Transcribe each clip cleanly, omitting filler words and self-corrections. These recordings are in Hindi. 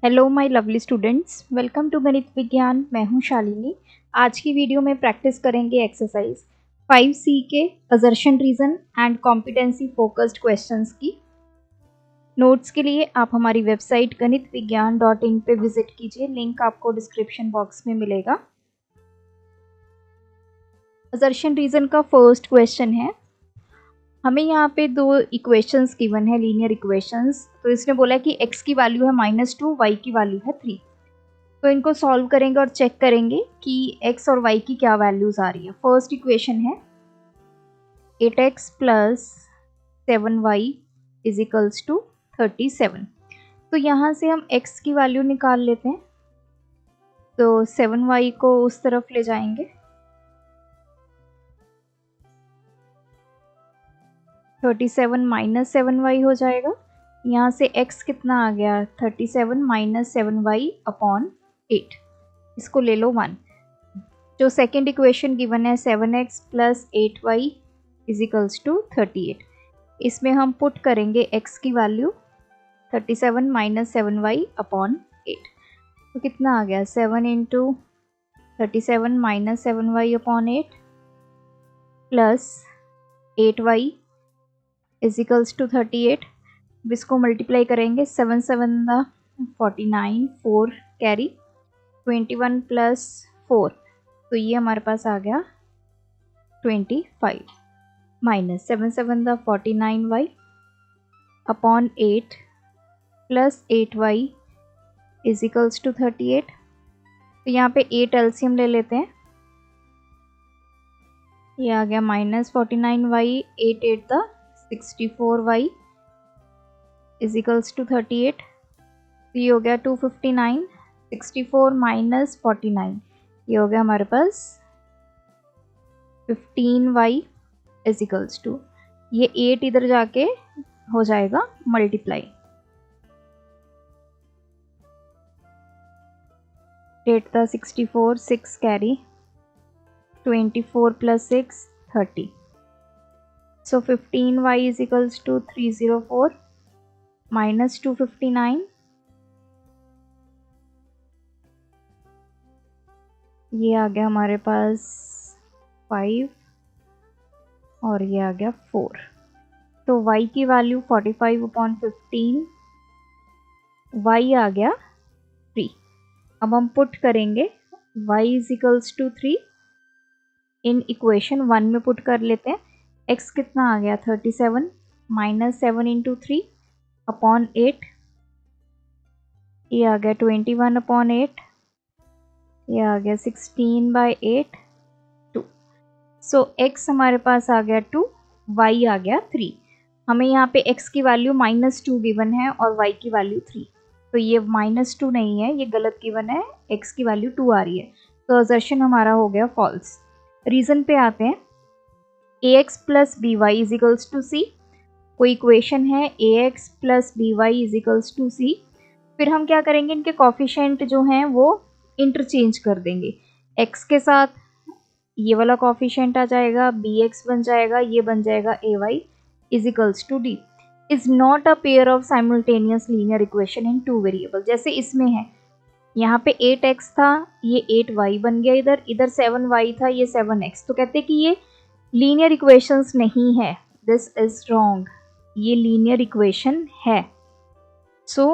Hello my lovely students, welcome to Ganit Vigyan. मैं हूं शालिनी। आज की वीडियो में प्रैक्टिस करेंगे एक्सरसाइज 5C के assertion reason and competency focused questions की। नोट्स के लिए आप हमारी वेबसाइट ganitviggyan.in पे विजिट कीजिए, लिंक आपको डिस्क्रिप्शन बॉक्स में मिलेगा। असर्शन रीजन का फर्स्ट क्वेश्चन है, हमें यहाँ पे दो इक्वेशंस गिवन है, लीनियर इक्वेशंस। तो इसने बोला है कि x की वैल्यू है -2, y की वैल्यू है 3। तो इनको सॉल्व करेंगे और चेक करेंगे कि x और y की क्या वैल्यूज आ रही है। फर्स्ट इक्वेशन है 8x plus 7y is equals to 37। तो यहाँ से हम x की वैल्यू निकाल लेते हैं। तो 7y को उस तरफ ले जाएंगे, 37 माइनस 7y हो जाएगा। यहाँ से x कितना आ गया, 37 माइनस 7y अपॉन 8। इसको ले लो 1। जो सेकेंड इक्वेशन गिवन है 7x plus 8y is equals to 38। इसमें हम पुट करेंगे x की वैल्यू 37 माइनस 7y अपॉन 8। तो कितना आ गया, 7 into 37 minus 7y upon 8 plus 8y is equals to 38। इसको मल्टीप्लाई करेंगे, 7 7 दा 49, 4 कैरी 21 प्लस 4, तो ये हमारे पास आ गया 25 माइनस 7 7 दा 49y upon 8 plus 8y is equals to 38। तो यहाँ पे 8 एलसीएम ले लेते हैं, ये आ गया -49y, 8 8 दा 64y इज इक्वल्स टू 38। तो ये हो गया 259, 64 माइनस 49, ये हो गया हमारे पास 15y इज इक्वल्स टू, ये 8 इधर जाके हो जाएगा मल्टीप्लाई। 8 था 64, 6 carry 24 plus 6 30। So 15y is equals to 304 minus 259, ये आ गया हमारे पास 5 और ये आ गया 4। तो y की वैल्यू 45 अपॉन 15, y आ गया 3। अब हम पुट करेंगे y is equals to 3 in equation 1 में पुट कर लेते हैं। x कितना आ गया, 37 माइनस 7 इंटू 3 अपॉन 8, ये आ गया 21 अपॉन 8, ये आ गया 16 बाई 8 2। सो x हमारे पास आ गया 2, y आ गया 3। हमें यहाँ पे x की वैल्यू -2 गिवन है और y की वैल्यू 3। तो ये -2 नहीं है, ये गलत गिवन है, x की वैल्यू 2 आ रही है। तो असर्शन हमारा हो गया फॉल्स। रीजन पे आते हैं, ax plus B Y is equals to C. कोई इक्वेशन है ax plus B Y is equals to C. फिर हम क्या करेंगे, इनके कॉफिशेंट जो हैं वो इंटरचेंज कर देंगे। x के साथ ये वाला कॉफिशेंट आ जाएगा, bx बन जाएगा, ये बन जाएगा ay is equals to d। Is not a pair of simultaneous linear equation in two variable. जैसे इसमें है, यहाँ पे 8x था, ये 8y बन गया, इधर इधर 7y था, ये 7x। तो कहते हैं कि ये लीनियर इक्वेशंस नहीं है, दिस इज रॉन्ग, ये लीनियर इक्वेशन है। सो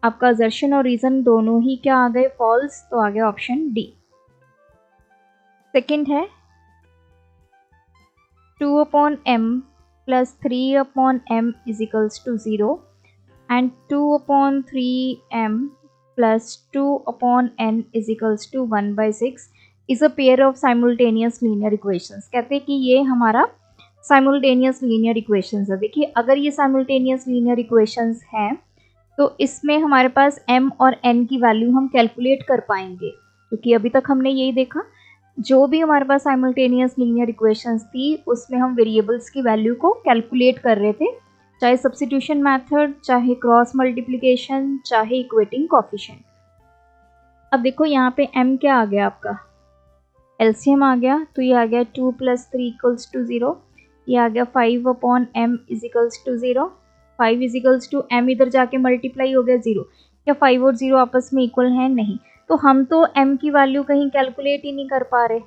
आपका असर्शन और रीजन दोनों ही क्या आ गए, फॉल्स। तो आ गया ऑप्शन डी। सेकंड है 2 upon m plus 3 upon m is equals to 0 and 2 upon 3m plus 2 upon n is equals to 1/6 is a pair of simultaneous linear equations. कहते हैं कि ये हमारा साइमल्टेनियस लीनियर इक्वेशंस है। देखिए, अगर ये साइमल्टेनियस लीनियर इक्वेशंस हैं तो इसमें हमारे पास m और n की वैल्यू हम कैलकुलेट कर पाएंगे, क्योंकि अभी तक हमने यही देखा, जो भी हमारे पास साइमल्टेनियस लीनियर इक्वेशंस थी उसमें हम वेरिएबल्स की वैल्यू को कैलकुलेट कर रहे थे, चाहे सब्स्टिट्यूशन मेथड, चाहे क्रॉस मल्टीप्लिकेशन, चाहे इक्वेटिंग कॉफिशेंट। अब देखो यहाँ पे m क्या आ गया, आपका एलसीएम आ गया, तो ये आ गया 2 प्लस 3 इक्वल्स टू 0, ये आ गया 5 upon m is equals to 0। 5 is equals to m इधर जाके मल्टीप्लाई हो गया 0। क्या 5 और 0 आपस में इक्वल हैं? नहीं। तो हम तो m की वैल्यू कहीं कैलकुलेट ही नहीं कर पा रहे।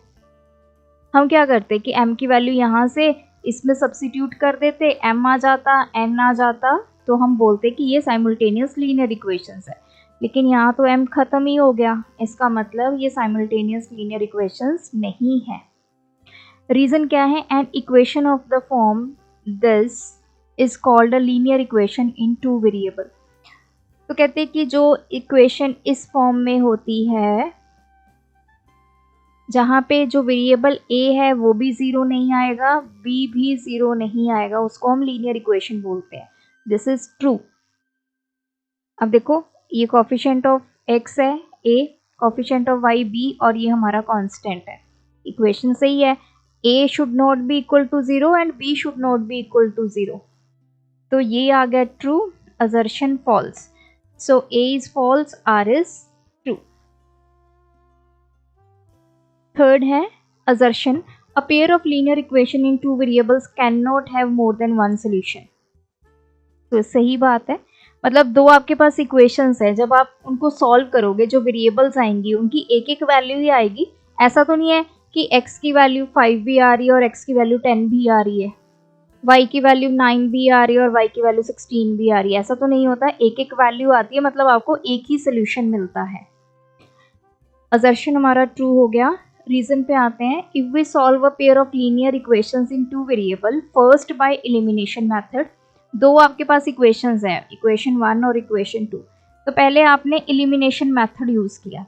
हम क्या करते कि m की वैल्यू यहाँ से इसमें सब्स्टिट्यूट कर देते, m आ जाता, n आ जाता, तो हम बोलते कि ये साइमल्टेनियस लीनियर इक्वेशंस है। लेकिन यहाँ तो m खत्म ही हो गया, इसका मतलब ये साइमल्टेनियस लीनियर इक्वेशंस नहीं है। रीजन क्या है? An equation of the form this is called a linear equation in two variable. तो कहते हैं कि जो इक्वेशन इस फॉर्म में होती है, जहाँ पे जो वेरिएबल a है वो भी 0 नहीं आएगा, b भी 0 नहीं आएगा, उसको हम लीनियर इक्वेशन बोलते हैं। This is true. अब देखो, ये कोफिशिएंट ऑफ x है a, coefficient of y b, और ये हमारा कांस्टेंट है। इक्वेशन सही है। a should not be equal to 0 and b should not be equal to 0। तो ये आ गया true, assertion false. So a is false, r is true. Third है assertion, a pair of linear equation in two variables cannot have more than one solution। तो सही बात है, मतलब दो आपके पास इक्वेशंस है, जब आप उनको सॉल्व करोगे जो वेरिएबल्स आएंगी उनकी एक एक वैल्यू ही आएगी। ऐसा तो नहीं है कि x की वैल्यू 5 भी आ रही है और x की वैल्यू 10 भी आ रही है, y की वैल्यू 9 भी आ रही है और y की वैल्यू 16 भी आ रही है। ऐसा तो नहीं होता, एक एक वैल्यू आती है, मतलब आपको एक ही सोल्यूशन मिलता है। असर्शन हमारा ट्रू हो गया। रीजन पे आते हैं। If we solve a pair of linear equations in two variable first by elimination method. दो आपके पास इक्वेशंस हैं, इक्वेशन 1 और इक्वेशन 2। तो पहले आपने एलिमिनेशन मेथड यूज किया,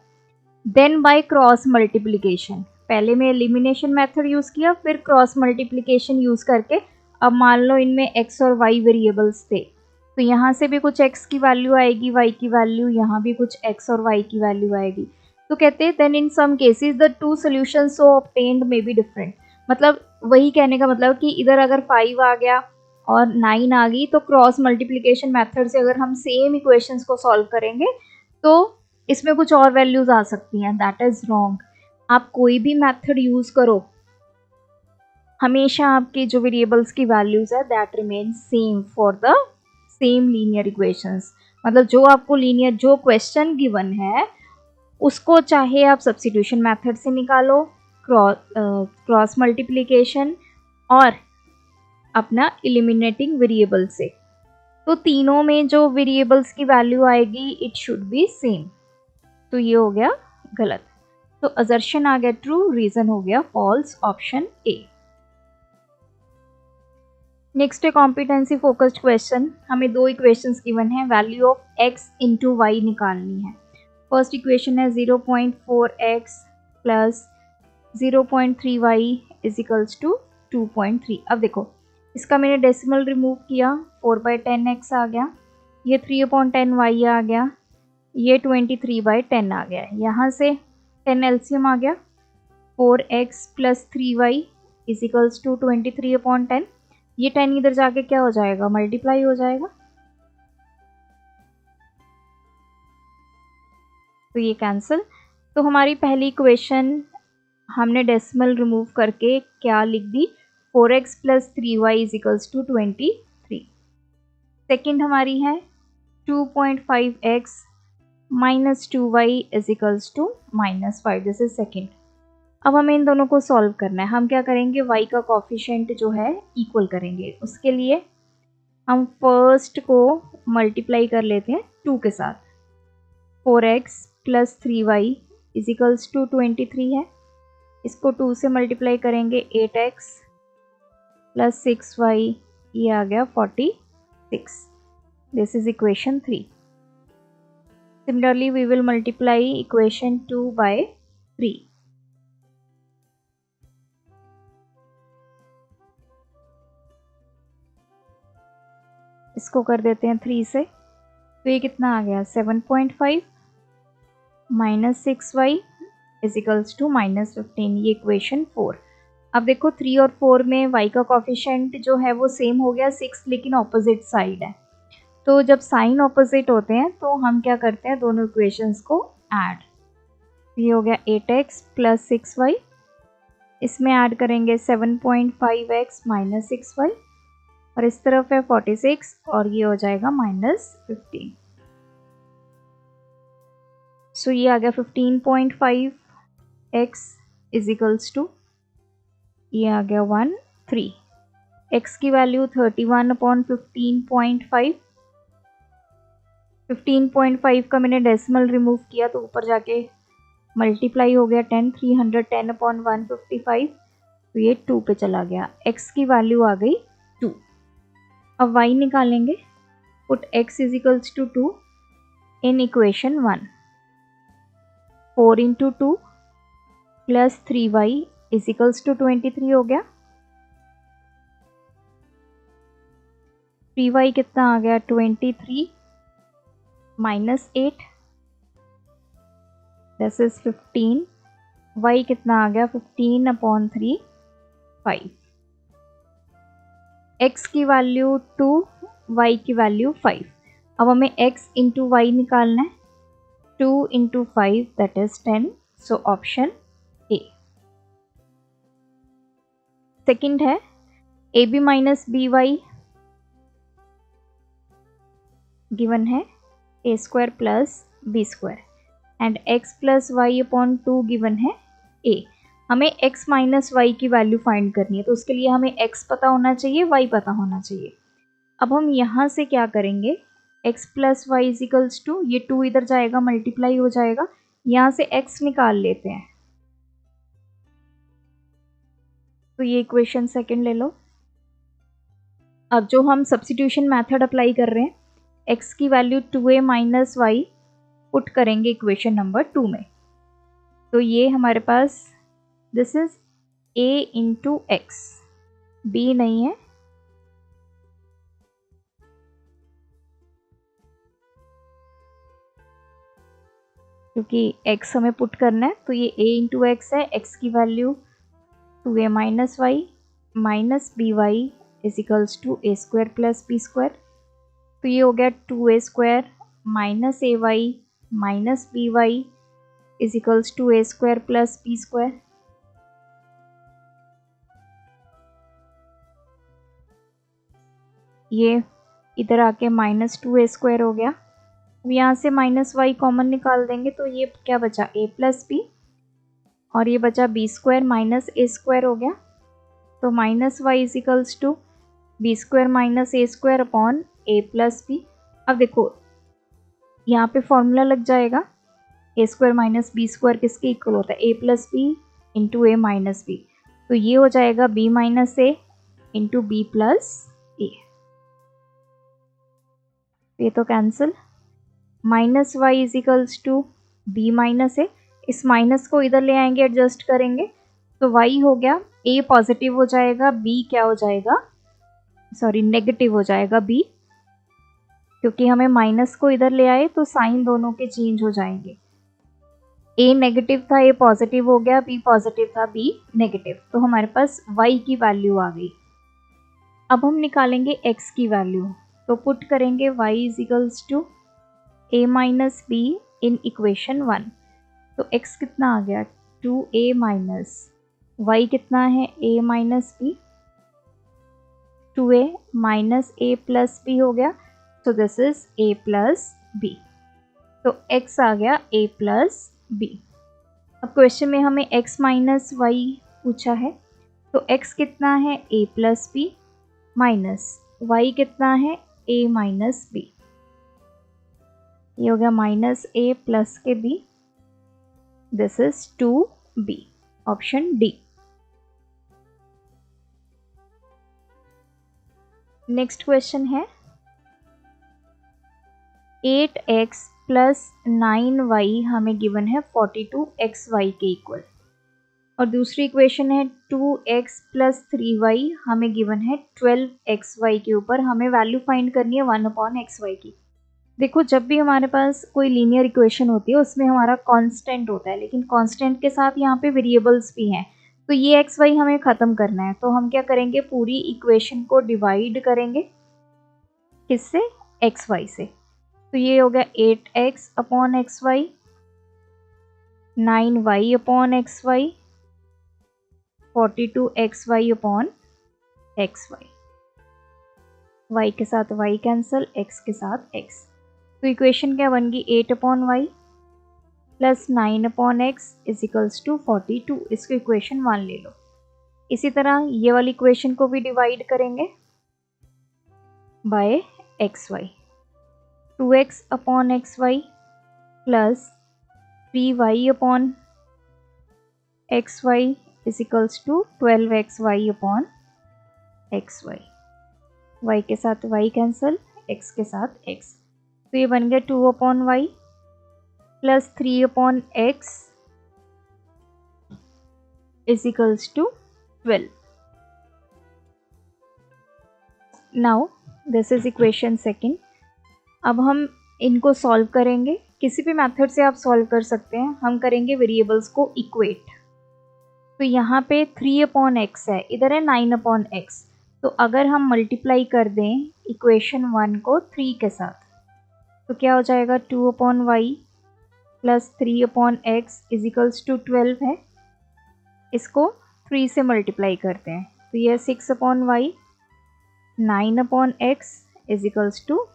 देन बाय क्रॉस मल्टीप्लिकेशन। पहले में एलिमिनेशन मेथड यूज किया, फिर क्रॉस मल्टीप्लिकेशन यूज करके, अब मान लो इनमें x और y वेरिएबल्स थे, तो यहाँ से भी कुछ x की वैल्यू आएगी, y की वैल्यू, यहाँ भी कुछ x और y की वैल्यू आएगी। तो कहते हैं then in some cases the two solutions so obtained may be different. मतलब वही कहने का मतलब कि इधर अगर 5 आ गया और 9 आ गई, तो क्रॉस मल्टीप्लिकेशन मेथड से अगर हम सेम इक्वेशंस को सॉल्व करेंगे तो इसमें कुछ और वैल्यूज आ सकती हैं। That is wrong. आप कोई भी मेथड यूज करो, हमेशा आपके जो वेरिएबल्स की वैल्यूज है that remain same for the same linear equations. मतलब जो आपको लीनियर, जो क्वेश्चन गिवन है उसको चाहे आप सब्स्टिट्यूशन मेथड से निकालो, क्रॉस मल्टीप्लिकेशन, और अपना एलिमिनेटिंग वेरिएबल से, तो तीनों में जो वेरिएबल्स की वैल्यू आएगी इट शुड बी सेम। तो ये हो गया गलत। तो असर्शन आ गया ट्रू, रीजन हो गया फॉल्स, ऑप्शन ए। नेक्स्ट है कॉम्पिटेंसी फोकस्ड क्वेश्चन। हमें दो इक्वेशंस गिवन है, value of x into y निकालनी है। फर्स्ट इक्वेशन है 0.4x plus 0.3y is equals to 2.3। अब देखो, इसका मैंने डेसिमल रिमूव किया, 4/10x आ गया, ये 3/10y आ गया, ये 23/10 आ गया। यहाँ से 10 एलसीएम आ गया, 4x plus 3y is equals to 23/10। ये 10 इधर जाके क्या हो जाएगा, मल्टीप्लाई हो जाएगा, तो ये कैंसिल। तो हमारी पहली इक्वेशन हमने डेसिमल रिमूव करके क्या लिख दी, 4x plus 3y is equals to 23। Second हमारी है 2.5x minus 2y is equals to -5। This is second. अब हमें इन दोनों को सॉल्व करना है। हम क्या करेंगे, y का कोफिशिएंट जो है इक्वल करेंगे। उसके लिए हम फर्स्ट को मल्टीप्लाई कर लेते हैं 2 के साथ। 4x plus 3y is equals to 23 है, इसको 2 से मल्टीप्लाई करेंगे 8x प्लस 6y, ये आ गया 46। This is equation 3। Similarly we will multiply equation 2 by 3। इसको कर देते हैं 3 से, तो ये कितना आ गया, 7.5 minus 6y is equals to -15। ये इक्वेशन 4। अब देखो 3 और 4 में y का कोफिशिएंट जो है वो सेम हो गया 6, लेकिन ऑपोजिट साइड है। तो जब साइन ऑपोजिट होते हैं तो हम क्या करते हैं, दोनों इक्वेशंस को ऐड। ये हो गया 8x प्लस 6y, इसमें ऐड करेंगे 7.5x माइनस 6y, और इस तरफ है 46 और ये हो जाएगा -15। सो ये आ गया 15.5x इज इक्वल्स टू, ये आ गया 1 3। x की वैल्यू 31/15.5। 15.5 का मैंने डेसिमल रिमूव किया तो ऊपर जाके मल्टीप्लाई हो गया 10, 310/155, तो ये 2 पे चला गया। x की वैल्यू आ गई 2। अब y निकालेंगे। Put x is equals to 2 in equation 1। 4 into 2 plus 3y is equals to 23 हो गया। 3y कितना आ गया 23 माइनस 8 दिस इज 15। y कितना आ गया 15/3 5। x की वैल्यू 2, y की वैल्यू 5। अब हमें x इंटू वाई निकालना है। 2 into 5 that is 10, so option A. Second है A B minus B Y given है A square plus B square and x plus Y upon 2 given है a। हमें x माइनस वाई की वैल्यू फाइंड करनी है, तो उसके लिए हमें x पता होना चाहिए, y पता होना चाहिए। अब हम यहाँ से क्या करेंगे, x plus y is equals to, ये 2 इधर जाएगा मल्टीप्लाई हो जाएगा, यहाँ से x निकाल लेते हैं। तो ये इक्वेशन सेकंड ले लो। अब जो हम सब्स्टिट्यूशन मेथड अप्लाई कर रहे हैं, x की value 2a minus Y put करेंगे इक्वेशन नंबर 2 में। तो ये हमारे पास this is a into X, b नहीं है, क्योंकि x हमें पुट करना है। तो ये a इंटू एक्स है, x की value 2a minus y minus B Y is equals to a square plus B square. तो ये हो गया 2a square minus a y minus B Y is equals to a square plus B square. ये इधर आके -2a स्क्वायर हो गया। अब यहाँ से माइनस वाई कॉमन निकाल देंगे तो ये क्या बचा a प्लस बी, और ये बचा b square minus a square हो गया। तो minus y is equals to b square minus a square upon a plus b. अब देखो यहाँ पे फॉर्मूला लग जाएगा, a square minus b square किसके इक्वल होता है, a plus b into a minus b. तो ये हो जाएगा b minus a into b plus a. ये तो cancel. Minus y is equals to b minus ए, इस माइनस को इधर ले आएंगे एडजस्ट करेंगे, तो वाई हो गया ए पॉजिटिव हो जाएगा, बी क्या हो जाएगा, सॉरी नेगेटिव हो जाएगा बी, क्योंकि हमें माइनस को इधर ले आए तो साइन दोनों के चेंज हो जाएंगे। ए नेगेटिव था, ए पॉजिटिव हो गया, बी पॉजिटिव था, बी नेगेटिव। तो हमारे पास y की वैल्यू आ गई। अब हम निकालेंगे x की वैल्यू, तो पुट करेंगे y is equals to a minus b in equation 1। तो x कितना आ गया 2a माइनस y कितना है a minus b, 2a minus a plus b हो गया, तो this is a plus b. तो x आ गया a प्लस बी। अब क्वेश्चन में हमें x माइनस वाई पूछा है, तो x कितना है a plus b minus y कितना है a माइनस बी। ये हो गया माइनस a प्लस के b, this is 2b, option D. Next question है 8x प्लस 9y हमें गिवन है 42xy के इक्वल, और दूसरी इक्वेशन है 2x प्लस 3y हमें गिवन है 12xy के ऊपर हमें वैल्यू फाइंड करनी है 1/xy की। देखो जब भी हमारे पास कोई लीनियर इक्वेशन होती है उसमें हमारा कांस्टेंट होता है, लेकिन कांस्टेंट के साथ यहाँ पे वेरिएबल्स भी हैं, तो ये xy हमें ख़त्म करना है। तो हम क्या करेंगे, पूरी इक्वेशन को डिवाइड करेंगे किससे, xy से। तो ये हो गया 8x upon xy, 9y upon xy, 42xy upon xy। y के साथ y कैंसिल, x के साथ x। तो इक्वेशन क्या बन गई 8/y plus 9/x is equals to 42। इसको इक्वेशन 1 ले लो। इसी तरह ये वाली इक्वेशन को भी डिवाइड करेंगे by xy, 2x/xy plus 3y/xy is equals to 12xy/xy। y के साथ y कैंसिल, x के साथ x। तो ये बन गया 2/y plus 3/x is equals to 12। Now this is equation second. अब हम इनको सॉल्व करेंगे। किसी भी मेथड से आप सॉल्व कर सकते हैं। हम करेंगे वेरिएबल्स को इक्वेट। तो यहाँ पे 3/x है, इधर है 9/x। तो अगर हम मल्टीप्लाई कर दें इक्वेशन 1 को 3 के साथ तो क्या हो जाएगा 2/y plus 3/x is equals to 12 है। इसको 3 से मल्टीप्लाई करते हैं तो यह 6/y 9/x is equals to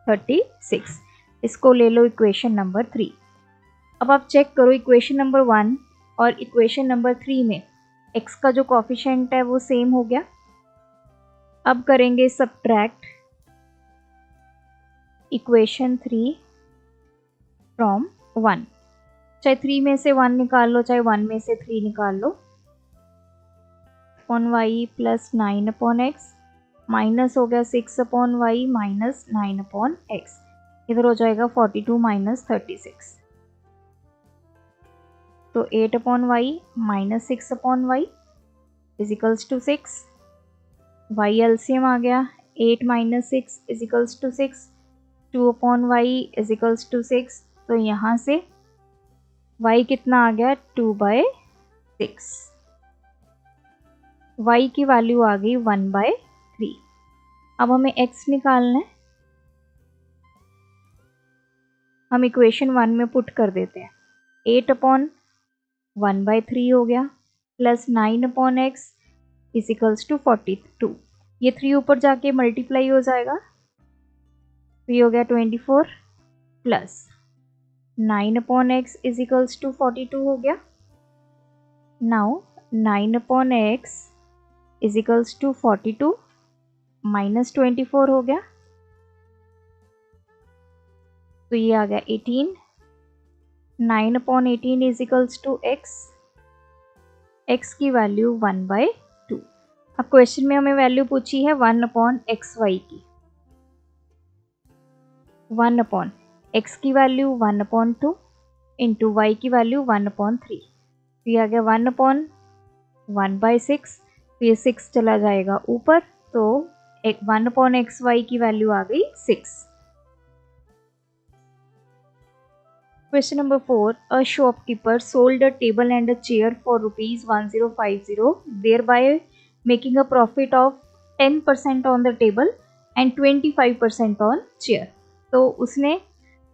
36। इसको ले लो इक्वेशन नंबर 3। अब आप चेक करो इक्वेशन नंबर 1 और इक्वेशन नंबर 3 में x का जो कोफिशिएंट है वो सेम हो गया। अब करेंगे सब्ट्रैक्ट इक्वेशन 3 फ्रॉम 1। चाहे 3 में से 1 निकाल लो, चाहे 1 में से 3 निकाल लो। y प्लस 9/x माइनस हो गया 6/y माइनस 9/x। इधर हो जाएगा 42 माइनस 36। तो 8/y minus 6/y is equals to 6। y LCM आ गया 8 minus 6 is equals to 6। 2/y is equals to 6। तो यहाँ से y कितना आ गया 2/6। y की वैल्यू आ गई 1/3। अब हमें x निकालना है। हम इक्वेशन 1 में पुट कर देते हैं। 8/1/3 हो गया plus 9/x is equals to 42। ये 3 ऊपर जाके मल्टीप्लाई हो जाएगा तो ये हो गया 24 plus 9/x is equals to 42 हो गया। Now 9/x is equals to 42 minus 24 हो गया तो ये आ गया 18। 9/18 इज इक्वल्स टू x की वैल्यू 1/2। अब क्वेश्चन में हमें वैल्यू पूछी है 1/xy की। 1/x की वैल्यू 1/2 इंटू y की वैल्यू 1/3। तो ये आ गया 1/1/6। तो ये 6 चला जाएगा ऊपर तो 1/xy की वैल्यू आ गई 6। Question number 4. A shopkeeper sold a table and a chair for ₹1050, thereby making a profit of 10% on the table and 25% on chair. तो उसने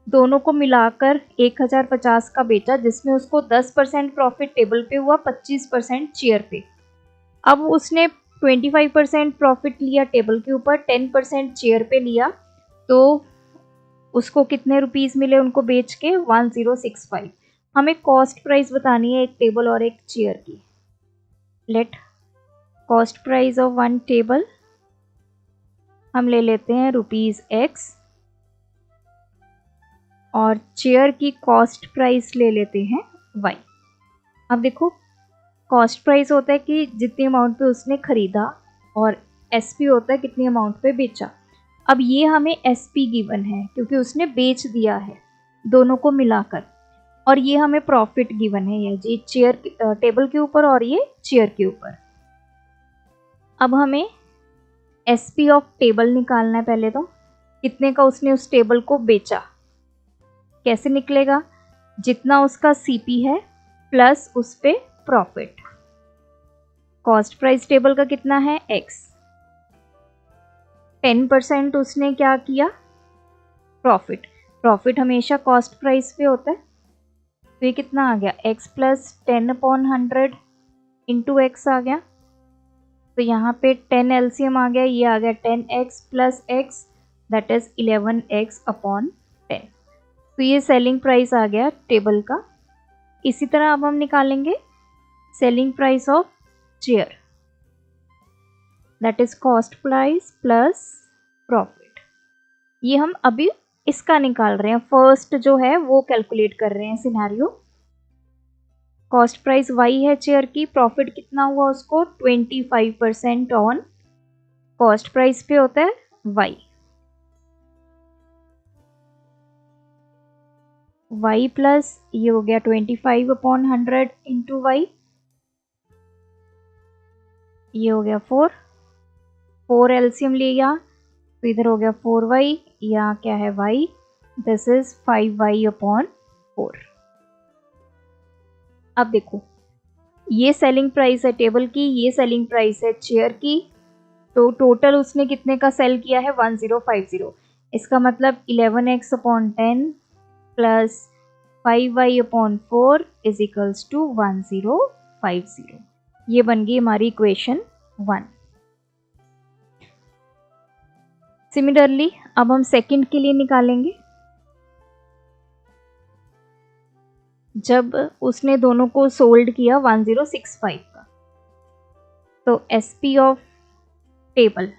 दोनों को मिलाकर 1050 का बेचा, जिसमें उसको 10% प्रॉफिट टेबल पे हुआ, 25% चेयर पे। अब उसने 25% प्रॉफिट लिया टेबल के ऊपर, 10% चेयर पे लिया, तो उसको कितने रुपीस मिले उनको बेच के 1065। हमें कॉस्ट प्राइस बतानी है एक टेबल और एक चेयर की। Let cost price of one table हम ले लेते हैं ₹x और चेयर की कॉस्ट प्राइस ले लेते हैं y। अब देखो कॉस्ट प्राइस होता है कि जितनी अमाउंट पे उसने खरीदा और SP होता है कितनी अमाउंट पे बेचा। अब ये हमें SP गिवन है क्योंकि उसने बेच दिया है दोनों को मिलाकर, और ये हमें प्रॉफिट गिवन है ये चेयर टेबल के ऊपर और ये चेयर के ऊपर। अब हमें SP ऑफ टेबल निकालना है। पहले तो कितने का उसने उस टेबल को बेचा, कैसे निकलेगा, जितना उसका CP है प्लस उस पे प्रॉफिट। कॉस्ट प्राइस टेबल का कितना है X, 10% उसने क्या किया प्रॉफिट हमेशा कॉस्ट प्राइस पे होता है। तो ये कितना आ गया X प्लस 10/100 इंटू X आ गया। तो यहाँ पे 10 एलसीएम आ गया, ये आ गया 10x plus x that is 11x upon 10। तो ये सेलिंग प्राइस आ गया टेबल का। इसी तरह अब हम निकालेंगे selling price of chair that is cost price plus profit. ये हम अभी इसका निकाल रहे हैं, फर्स्ट जो है वो कैलकुलेट कर रहे हैं सिनेरियो। कॉस्ट प्राइस y है चेयर की, प्रॉफिट कितना हुआ उसको 25% ऑन कॉस्ट प्राइस पे होता है y। y प्लस ये हो गया 25 अपॉन 100 इंटू वाई, ये हो गया 4 एलसीएम लिया तो इधर हो गया 4y, यहाँ क्या है y, this is 5y upon 4। अब देखो ये सेलिंग प्राइस है टेबल की, ये सेलिंग प्राइस है चेयर की, तो टोटल उसने कितने का सेल किया है 1050। इसका मतलब 11x upon 10 plus 5y upon 4 is equals to 1050। ये बन गई हमारी इक्वेशन 1। सिमिलरली अब हम सेकंड के लिए निकालेंगे। जब उसने दोनों को सोल्ड किया 1065 का, तो एसपी ऑफ टेबल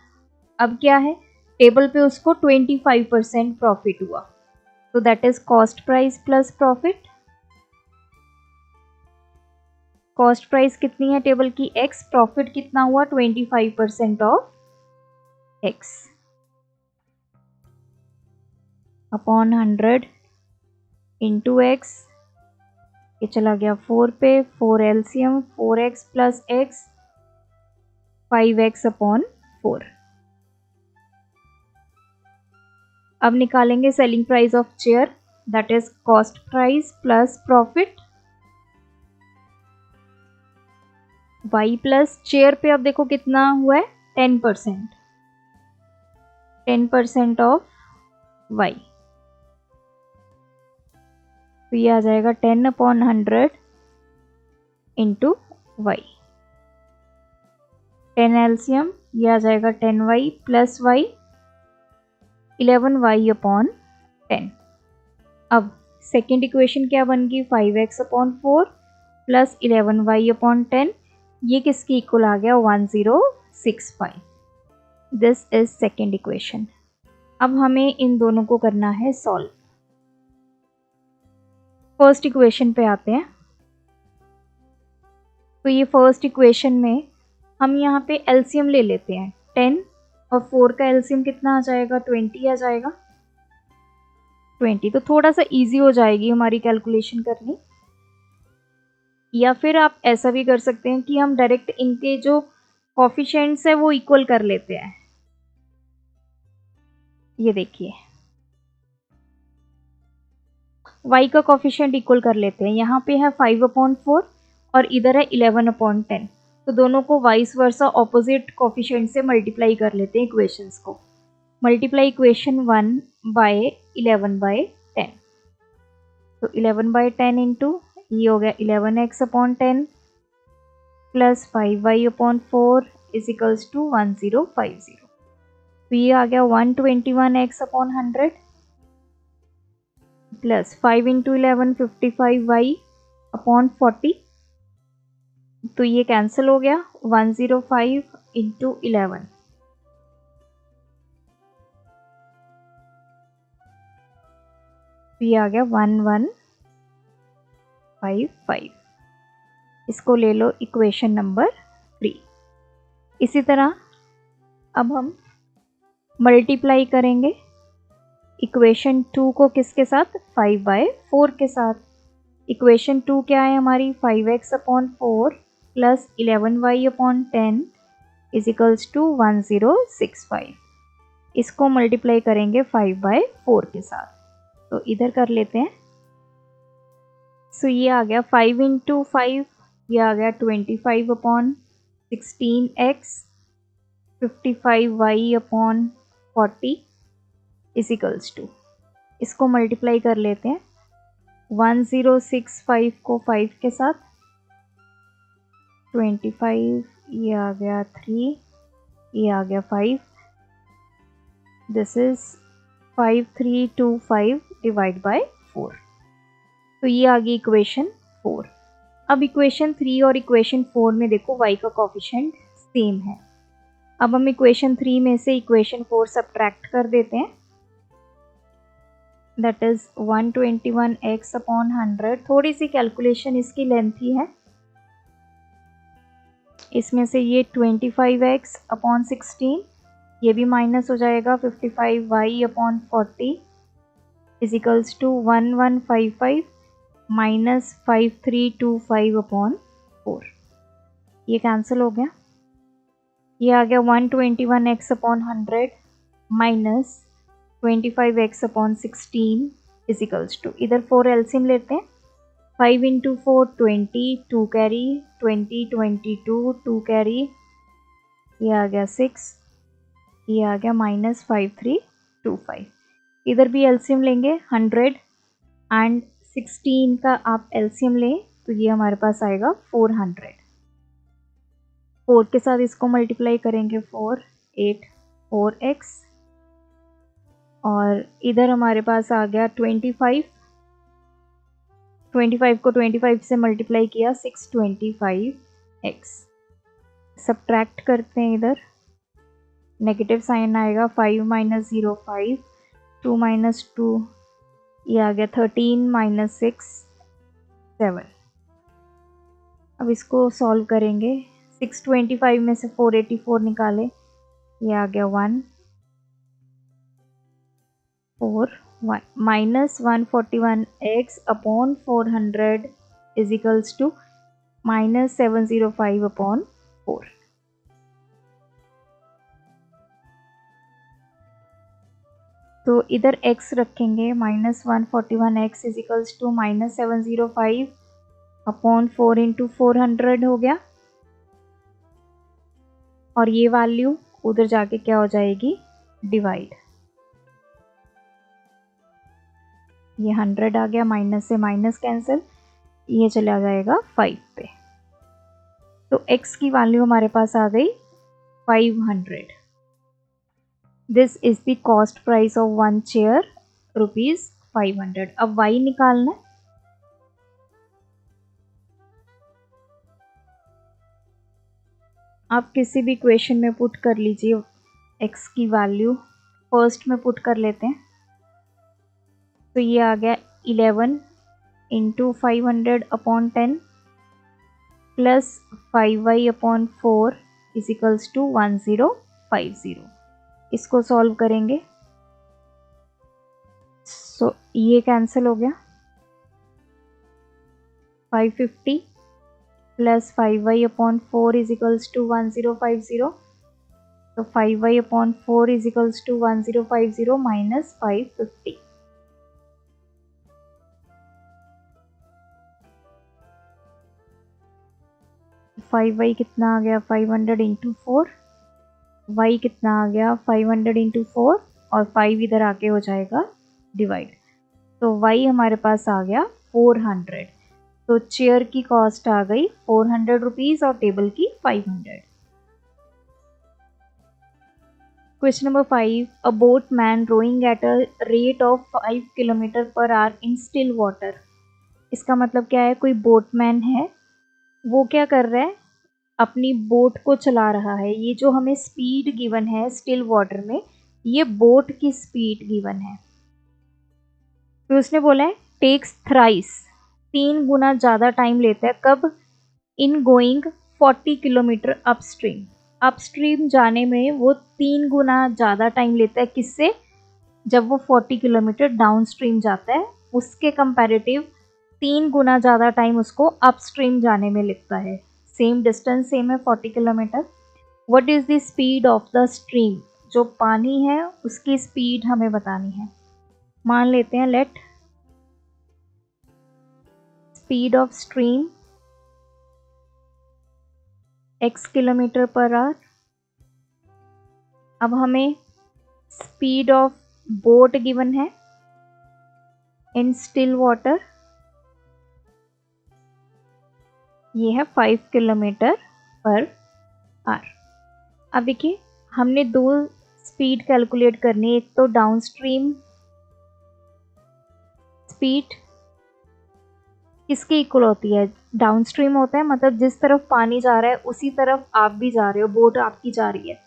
अब क्या है, टेबल पे उसको 25% प्रॉफिट हुआ, तो that is cost price plus profit. Cost price कितनी है टेबल की x, प्रॉफिट कितना हुआ 25% of x upon 100 into x, ये चला गया 4 पे, 4 LCM 4x plus x 5x upon 4। अब निकालेंगे selling price of chair that is cost price plus profit. y plus chair पे अब देखो कितना हुआ है 10% ऑफ y, तो ये आ जाएगा 10 अपॉन 100 इंटू वाई, 10 एलसीएम, ये आ जाएगा 10y plus y 11y upon 10। अब सेकेंड इक्वेशन क्या बन गई 5x upon 4 plus 11y upon 10, ये किसकी इक्वल आ गया 1065। This is second equation. अब हमें इन दोनों को करना है सॉल्व। फर्स्ट इक्वेशन पे आते हैं। तो ये फर्स्ट इक्वेशन में हम यहाँ पे एलसीएम ले लेते हैं 10 और 4 का एलसीएम कितना आ जाएगा 20 आ जाएगा 20, तो थोड़ा सा इजी हो जाएगी हमारी कैलकुलेशन करनी। या फिर आप ऐसा भी कर सकते हैं कि हम डायरेक्ट इनके जो कोफिशिएंट्स है वो इक्वल कर लेते हैं। ये देखिए y का कोफिशिएंट इक्वल कर लेते हैं, यहाँ पे है 5 अपॉन 4 और इधर है 11 अपॉन 10, तो दोनों को वाइस वर्सा ऑपोजिट कोफिशिएंट से मल्टीप्लाई कर लेते हैं इक्वेशंस को। मल्टीप्लाई इक्वेशन 1 बाय 11 बाय 10, तो 11 बाय 10 इंटू ये हो गया 11x upon 10 plus 5y upon 4 is equals to 1050, तो ये आ गया 121x upon 100 plus 5 into 11 55y upon 40, तो ये कैंसिल हो गया 105 इंटू 11, तो ये आ गया 1155। इसको ले लो इक्वेशन नंबर 3। इसी तरह अब हम मल्टीप्लाई करेंगे इक्वेशन 2 को किसके साथ 5/4 के साथ। इक्वेशन 2 क्या है हमारी 5x upon 4 plus 11y upon 10 is equals to 1065। इसको मल्टीप्लाई करेंगे 5/4 के साथ, तो इधर कर लेते हैं। सो ये आ गया 5 इंटू 5, ये आ गया 25 upon 16x 55y upon 40 is equals to, इसको मल्टीप्लाई कर लेते हैं 1065 को 5 के साथ, 25 ये आ गया 3, ये आ गया 5, दिस इज 5325 डिवाइड बाय 4। तो ये आ गई इक्वेशन 4। अब इक्वेशन 3 और इक्वेशन 4 में देखो y का कोफिशिएंट सेम है। अब हम इक्वेशन 3 में से इक्वेशन 4 सब्ट्रैक्ट कर देते हैं, दैट इज 121x अपॉन 100। थोड़ी सी कैलकुलेशन इसकी लेंथी है। इसमें से ये 25x अपॉन 16, ये भी माइनस हो जाएगा। 55y upon 40 is equals to 1155 minus 5325 upon 4। ये कैंसिल हो गया। ये आ गया 121x upon 100 minus 25x upon 16 is equals to, इधर 4 एलसीएम लेते हैं। 5 इंटू 4 20, 2 कैरी, 20 22 2 कैरी, ये आ गया 6, ये आ गया माइनस 5325। इधर भी एलसीएम लेंगे, 100 एंड 16 का आप एलसीएम लें तो ये हमारे पास आएगा 400। 4 के साथ इसको मल्टीप्लाई करेंगे 4 8 4x, और इधर हमारे पास आ गया 25 को 25 से मल्टीप्लाई किया 625x। सब्ट्रैक्ट करते हैं, इधर नेगेटिव साइन आएगा। 5 माइनस 0 5, 2 माइनस 2, ये आ गया 13 माइनस 6 7। अब इसको सॉल्व करेंगे। 625 में से 484 निकाले, ये आ गया 1 4 1 minus 141x upon 400 is equals to minus 705 upon 4। तो इधर x रखेंगे, minus 141x is equals to minus 705 upon 4 into 400 हो गया, और ये वैल्यू उधर जाके क्या हो जाएगी, डिवाइड। ये 100 आ गया, माइनस से माइनस कैंसिल, ये चला जाएगा 5 पे। तो x की वैल्यू हमारे पास आ गई 500। This is the cost price of 1 chair, ₹500। अब y निकालना है। आप किसी भी इक्वेशन में पुट कर लीजिए x की वैल्यू। फर्स्ट में पुट कर लेते हैं, तो ये आ गया 11 into 500 upon 10 plus 5y upon 4 is equals to 1050। इसको सॉल्व करेंगे, सो ये कैंसिल हो गया। 550 plus 5y upon 4 is equals to 1050, तो 5y upon 4 is equals to 1050 minus 550। Five y कितना आ गया, 500 इंटू 4, वाई कितना आ गया 500 इंटू 4, और 5 इधर आके हो जाएगा डिवाइड। तो वाई हमारे पास आ गया 400। तो चेयर की कॉस्ट आ गई 400 रुपीज और टेबल की 500। Question number 5, a boatman rowing at a rate of 5 kilometre per hour in still water. इसका मतलब क्या है, कोई बोटमैन है, वो क्या कर रहा है, अपनी बोट को चला रहा है। ये जो हमें स्पीड गिवन है स्टिल वाटर में, ये बोट की स्पीड गिवन है। तो उसने बोला है टेक्स थ्राइस, 3 गुना ज़्यादा टाइम लेता है। कब, in going 40 kilometre upstream. Upstream जाने में वो 3 गुना ज़्यादा टाइम लेता है। किससे, जब वो 40 किलोमीटर डाउनस्ट्रीम जाता है, उसके कंपैरेटिव 3 गुना ज़्यादा टाइम उसको अपस्ट्रीम जाने में लगता है। सेम डिस्टेंस सेम है 40 kilometre. What is the speed of the stream, जो पानी है उसकी स्पीड हमें बतानी है। मान लेते हैं let speed of stream x kilometre per our. अब हमें स्पीड ऑफ बोट गिवन है इन स्टिल वाटर, ये है 5 किलोमीटर पर आर। अब देखिए हमने दो स्पीड कैलकुलेट करनी है, एक तो डाउनस्ट्रीम स्पीड किसके इक्वल होती है, डाउनस्ट्रीम होता है मतलब जिस तरफ पानी जा रहा है उसी तरफ आप भी जा रहे हो, बोट आपकी जा रही है,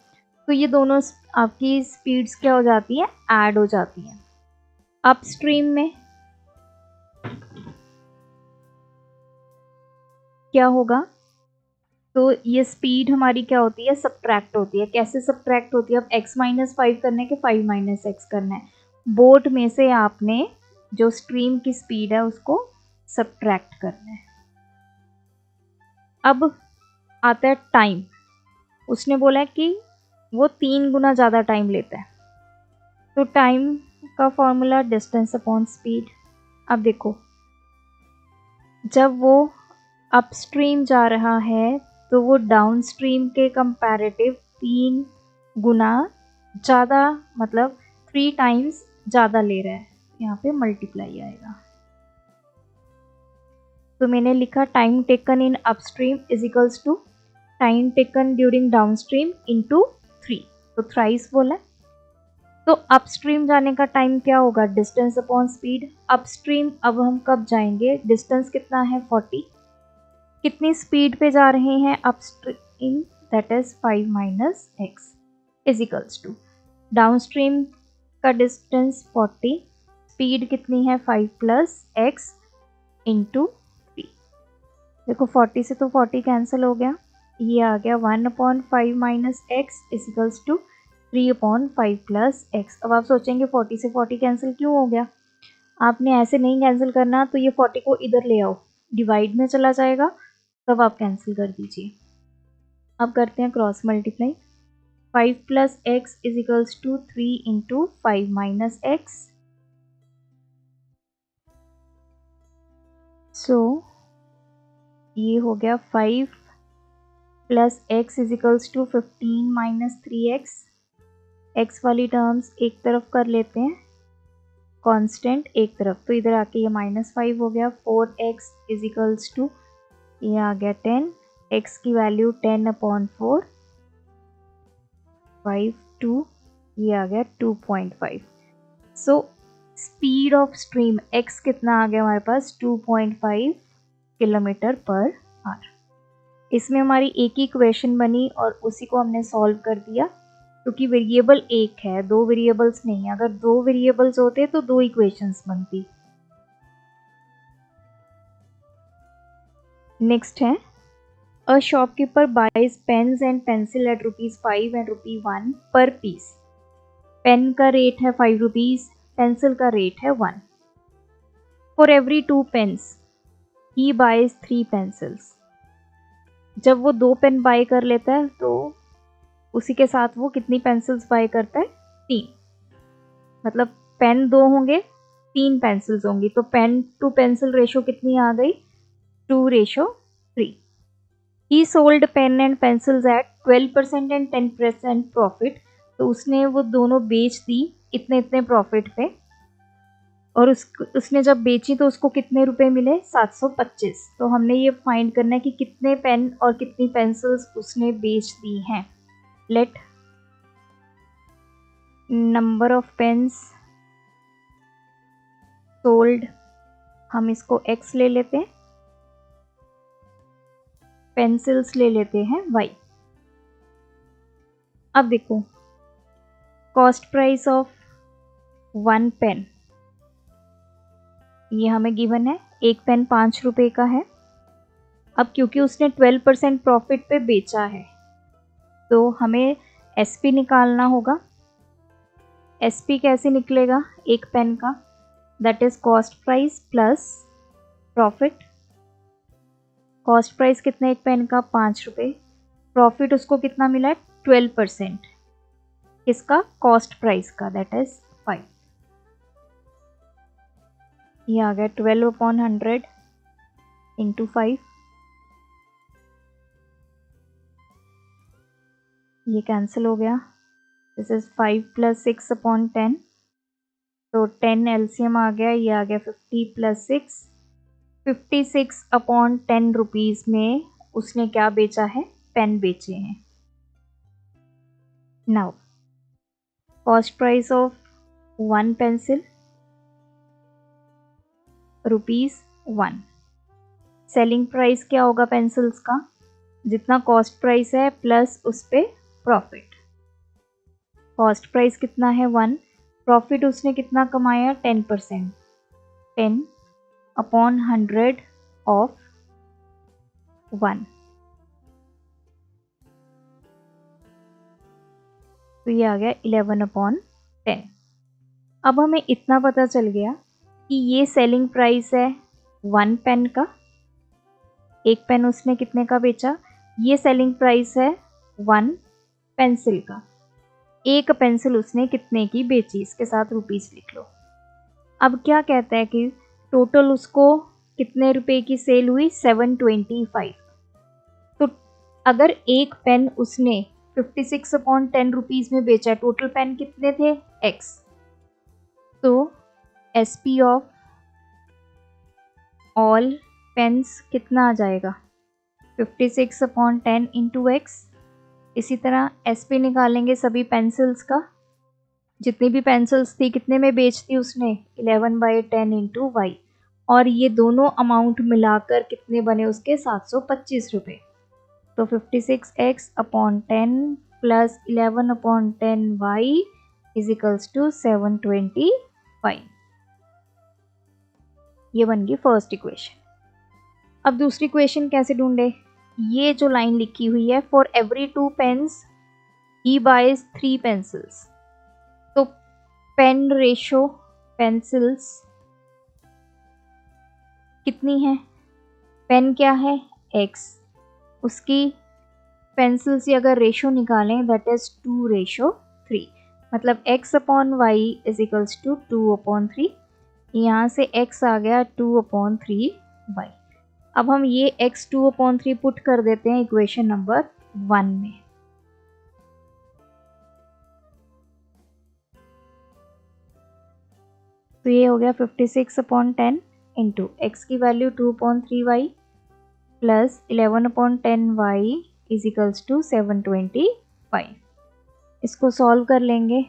तो ये दोनों आपकी स्पीड्स क्या हो जाती है, ऐड हो जाती है। अपस्ट्रीम में क्या होगा, तो ये स्पीड हमारी क्या होती है, सब्ट्रैक्ट होती है। कैसे सब्ट्रैक्ट होती है, अब x माइनस 5 करने के 5 माइनस एक्स करना है, बोट में से आपने जो स्ट्रीम की स्पीड है उसको सब्ट्रैक्ट करना है। अब आता है टाइम, उसने बोला है कि वो 3 गुना ज़्यादा टाइम लेता है, तो टाइम का फॉर्मूला डिस्टेंस अपॉन स्पीड। अब देखो जब वो अपस्ट्रीम जा रहा है तो वो डाउनस्ट्रीम के कंपैरेटिव 3 गुना ज़्यादा, मतलब 3 टाइम्स ज़्यादा ले रहा है, यहाँ पे मल्टीप्लाई आएगा। तो मैंने लिखा time taken in upstream is equals to time taken during downstream into 3, तो थ्राइस बोला। तो अपस्ट्रीम जाने का टाइम क्या होगा, डिस्टेंस अपॉन स्पीड। अपस्ट्रीम अब हम कब जाएंगे, डिस्टेंस कितना है 40, कितनी स्पीड पे जा रहे हैं upstream, that is 5 minus x is equals to downstream का डिस्टेंस 40, स्पीड कितनी है 5 प्लस एक्स इंटू 3। देखो 40 से तो 40 कैंसिल हो गया, ये आ गया 1/5 minus x is equals to 3/5 plus x. अब आप सोचेंगे 40 से 40 कैंसिल क्यों हो गया, आपने ऐसे नहीं कैंसिल करना, तो ये 40 को इधर ले आओ, डिवाइड में चला जाएगा, तब आप कैंसिल कर दीजिए। अब करते हैं cross multiply, 5 plus X is equals to 3 into 5 minus X, so ये हो गया 5 plus X is equals to 15 minus 3x। X वाली टर्म्स एक तरफ कर लेते हैं, कांस्टेंट एक तरफ, तो इधर आके ये -5 हो गया। 4x इज इक्वल्स टू ये आ गया 10, x की वैल्यू 10/4, 5 2, ये आ गया 2.5। So speed of stream x कितना आ गया हमारे पास, 2.5 किलोमीटर पर आवर। इसमें हमारी एक ही इक्वेशन बनी और उसी को हमने सॉल्व कर दिया, क्योंकि वेरिएबल एक है, दो वेरिएबल्स नहीं है। अगर दो वेरिएबल्स होते तो दो इक्वेशंस बनती। नेक्स्ट है, a shopkeeper buys pens and pencil at ₹5 and ₹1 per piece. Pen का रेट है 5 रुपीज, पेंसिल का रेट है 1। For every 2 pens he buys 3 pencils. जब वो 2 पेन बाय कर लेता है तो उसी के साथ वो कितनी पेंसिल्स बाय करता है, 3। मतलब पेन 2 होंगे, 3 पेंसिल्स होंगी, तो पेन टू पेंसिल रेशो कितनी आ गई, 2:3। He sold pen and pencils at 12% and 10% profit. तो उसने वो दोनों बेच दी इतने इतने प्रॉफिट पे, और उसने जब बेची तो उसको कितने रुपए मिले, 725। तो हमने ये फाइंड करना है कि कितने पेन और कितनी पेंसिल्स उसने बेच दी हैं। Let number of pens sold, हम इसको x ले लेते हैं, पेंसिल्स ले लेते हैं y। अब देखो कॉस्ट प्राइस ऑफ 1 पेन, ये हमें गिवन है, एक पेन 5 रुपए का है। अब क्योंकि उसने 12% प्रॉफिट पे बेचा है तो हमें SP निकालना होगा। SP कैसे निकलेगा एक पेन का, that is cost price plus profit. Cost price कितना एक पेन का, 5 रुपए, प्रॉफिट उसको कितना मिला है, 12%, किसका, कॉस्ट प्राइस का, दैट इज 5। ये आ गया 12/100 इंटू 5, ये कैंसिल हो गया, दिस इज 5 प्लस 6/10, तो 10 LCM आ गया, ये आ गया 50 प्लस 6, 56/10 रुपीज़ में उसने क्या बेचा है, पेन बेचे हैं। Now cost price of 1 pencil ₹1। Selling price क्या होगा पेंसिल्स का, जितना कॉस्ट प्राइस है प्लस उस पे प्रॉफिट। कॉस्ट प्राइस कितना है 1, प्रॉफिट उसने कितना कमाया 10%, 10/100 ऑफ 1, तो ये आ गया 11/10। अब हमें इतना पता चल गया कि ये सेलिंग प्राइस है 1 पेन का, एक पेन उसने कितने का बेचा, ये सेलिंग प्राइस है 1 पेंसिल का, एक पेंसिल उसने कितने की बेची, इसके साथ रुपीस लिख लो। अब क्या कहता है कि टोटल उसको कितने रुपए की सेल हुई 725। तो अगर एक पेन उसने 56/10 रुपीज में बेचा, टोटल पेन कितने थे x, तो SP ऑफ ऑल पेन्स कितना आ जाएगा 56/10 इंटू x। इसी तरह SP निकालेंगे सभी पेंसिल्स का, जितनी भी पेंसिल्स थी कितने में बेचती उसने 11/10 इंटू y, और ये दोनों अमाउंट मिलाकर कितने बने उसके 725 रुपये। तो 56x/10 plus 11/10y is equals to 725। ये बन गई फर्स्ट इक्वेशन। अब दूसरी इक्वेशन कैसे ढूंढे, ये जो लाइन लिखी हुई है for every 2 pens he buys 3 pencils, तो पेन रेशो पेंसिल्स कितनी है, पेन क्या है x, उसकी पेंसिल्स की अगर रेशो निकालें दैट इज 2:3, मतलब x/y इज इक्वल्स टू 2/3। यहाँ से x आ गया 2/3y। अब हम ये x 2/3 पुट कर देते हैं इक्वेशन नंबर 1 में। तो ये हो गया 56/10 इंटू एक्स की value 2/3y plus 11/10y is equals to 725। इसको सॉल्व कर लेंगे,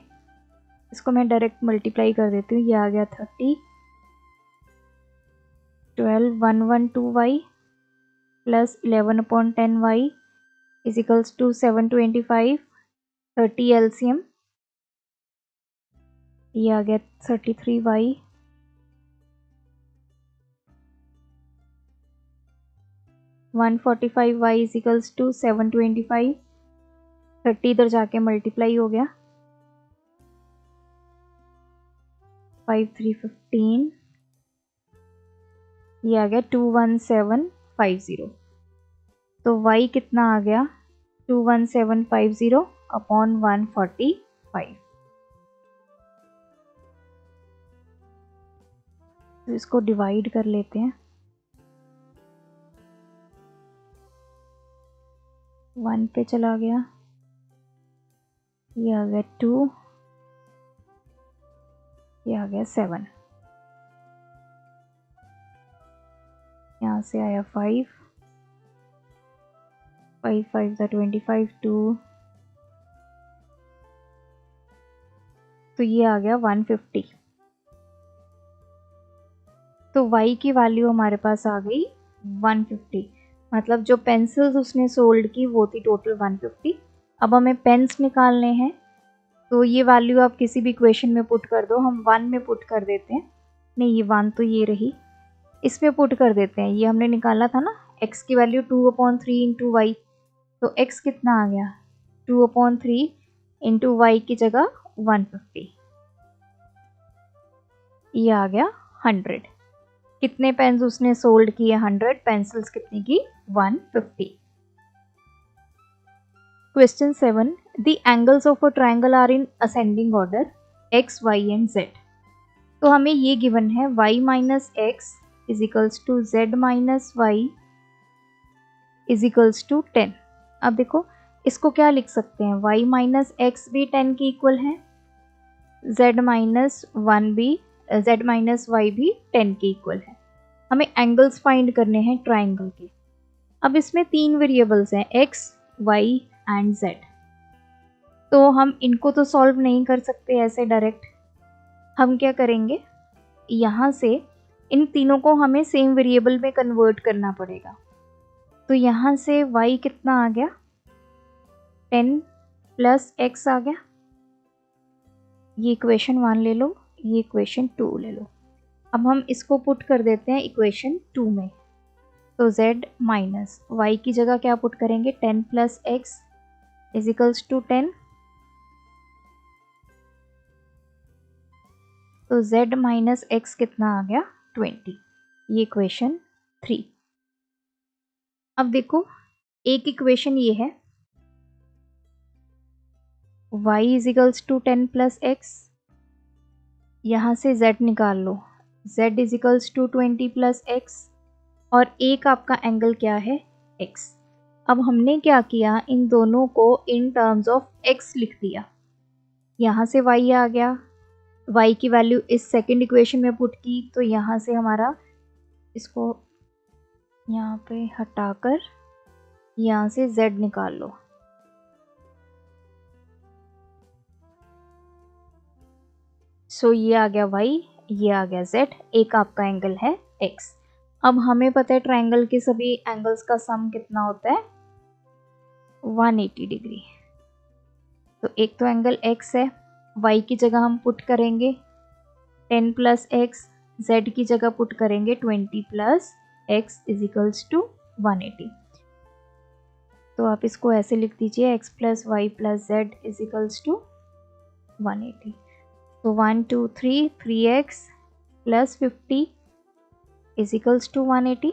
इसको मैं डायरेक्ट मल्टीप्लाई कर देती हूँ। ये आ गया 30, 12,112y plus 11/10y is equals to 725, 30 LCM, ये आ गया 33y, 145y is equals to 725, 30 इधर जाके मल्टीप्लाई हो गया, 5,315, ये आ गया 21750। तो y कितना आ गया 21750 अपॉन 145। तो इसको डिवाइड कर लेते हैं, 1 पे चला गया, ये आ गया 2, ये आ गया 7, यहाँ से आया 5, 5 5 25, 2, तो ये आ गया 150। तो y की वैल्यू हमारे पास आ गई 150, मतलब जो पेंसिल्स उसने सोल्ड की वो थी टोटल 150। अब हमें पेन्स निकालने हैं, तो ये वैल्यू आप किसी भी इक्वेशन में पुट कर दो, हम 1 में पुट कर देते हैं, नहीं ये 1 तो ये रही, इसमें पुट कर देते हैं, ये हमने निकाला था ना x की वैल्यू 2/3 इंटू वाई, तो x कितना आ गया 2/3 इंटू वाई की जगह 150, ये आ गया 100। कितने पेन्स उसने सोल्ड किए 100, पेंसिल्स कितनी की 150। Question 7, the angles of a triangle are in ascending order x, y and z। तो हमें ये गिवन है y minus x is equals to z minus y is equals to 10। अब देखो इसको क्या लिख सकते हैं, y माइनस एक्स भी 10 के इक्वल है, z माइनस वाई भी 10 के इक्वल है। हमें एंगल्स फाइंड करने हैं ट्राइंगल के। अब इसमें 3 वेरिएबल्स हैं x, y एंड z। तो हम इनको तो सॉल्व नहीं कर सकते ऐसे डायरेक्ट। हम क्या करेंगे, यहाँ से इन तीनों को हमें सेम वेरिएबल में कन्वर्ट करना पड़ेगा। तो यहाँ से y कितना आ गया, 10 प्लस x आ गया। ये इक्वेशन 1 ले लो, ये इक्वेशन 2 ले लो। अब हम इसको पुट कर देते हैं इक्वेशन 2 में। तो z माइनस y की जगह क्या पुट करेंगे, 10 plus x is equals to 10। तो z माइनस x कितना आ गया, 20। ये इक्वेशन 3। अब देखो एक इक्वेशन ये है, y is equals to 10 plus x, यहाँ से z निकाल लो, z is equals to 20 plus x, और एक आपका एंगल क्या है, x। अब हमने क्या किया, इन दोनों को इन टर्म्स ऑफ x लिख दिया। यहाँ से y आ गया, y की वैल्यू इस सेकंड इक्वेशन में पुट की, तो यहाँ से हमारा इसको यहाँ पे हटाकर यहाँ से z निकाल लो। सो ये आ गया y, ये आ गया z, एक आपका एंगल है x। अब हमें पता है ट्रायंगल के सभी एंगल्स का सम कितना होता है, 180 डिग्री। तो एक तो एंगल x है, y की जगह हम पुट करेंगे 10 प्लस x, z की जगह पुट करेंगे 20 plus x is equals to 180। तो आप इसको ऐसे लिख दीजिए, x plus y plus z is equals to 180। तो 1 2 3 3x plus 50 is equals to 180।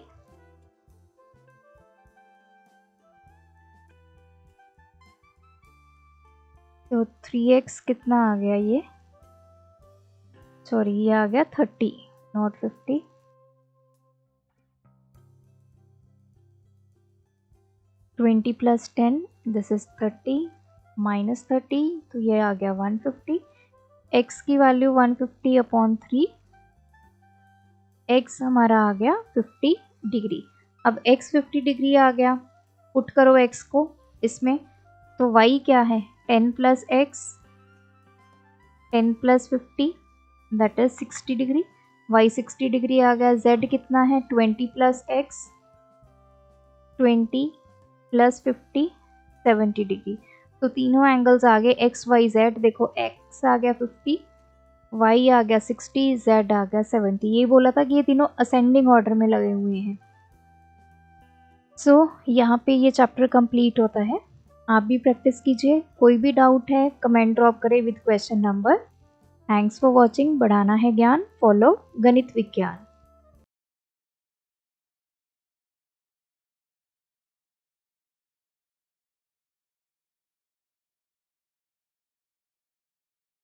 तो 3x कितना आ गया, ये सॉरी ये आ गया 30 not 50। Twenty plus 10 this is 30 minus 30, तो ये आ गया 150। x की वैल्यू 150 अपॉन 3, x हमारा आ गया 50 डिग्री। अब x 50 डिग्री आ गया, पुट करो x को इसमें, तो y क्या है, 10 plus x, 10 plus 50 that is 60 degree. y 60 degree आ गया। z कितना है, 20 प्लस x, 20 प्लस 50 70 डिग्री। तो तीनों एंगल्स आ गए x y z। देखो x आ गया 50, y आ गया 60, z आ गया 70। ये बोला था कि ये तीनों असेंडिंग ऑर्डर में लगे हुए हैं। सो यहाँ पे ये चैप्टर कंप्लीट होता है। आप भी प्रैक्टिस कीजिए, कोई भी डाउट है कमेंट ड्रॉप करें with question number. Thanks for watching. बढ़ाना है ज्ञान, फॉलो गणित विज्ञान।